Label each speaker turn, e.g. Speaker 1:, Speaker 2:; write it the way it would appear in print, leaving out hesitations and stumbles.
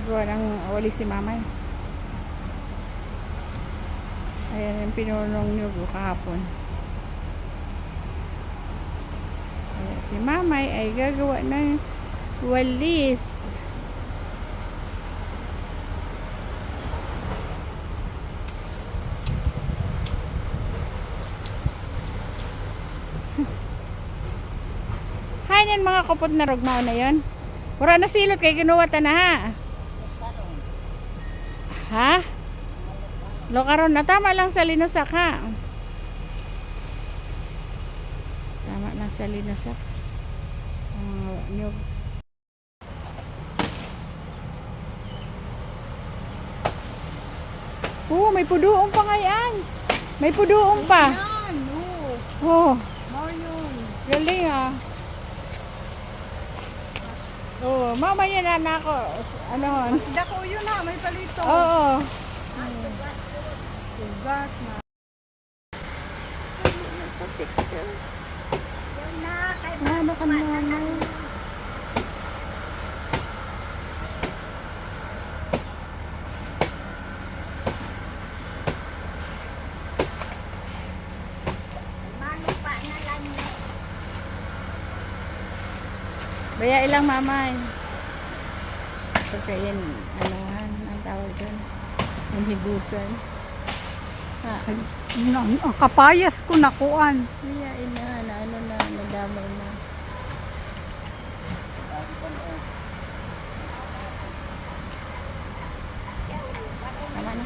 Speaker 1: Gawa ng walis si mamay. Ayan yung pinunong nyo kahapon. Ayan, si mamay ay gagawa ng walis. Hay yan mga kapot na rugmao na yon. Wala na silot kay kinuha ta na ha. Ha? Lokaron na tama lang sa linusak ha. Tama lang sa linusak. Nyug. May puduong pa ngayon. May puduong pa.
Speaker 2: Yan, oo.
Speaker 1: Oh,
Speaker 2: Mao yun.
Speaker 1: galing ah. Oh, mamaya na ako. Ano hon?
Speaker 2: Mas dako yun na, may palito.
Speaker 1: Oo.
Speaker 2: Tugas na.
Speaker 1: Ano ka naman? Baya ilang mamay. Pagka yan, anuhan, ang tawag dyan. Ang hibusan. Ha,
Speaker 2: Ang kapayas ko nakuan.
Speaker 1: baya ina, na ano na, nadamay na. Tama na.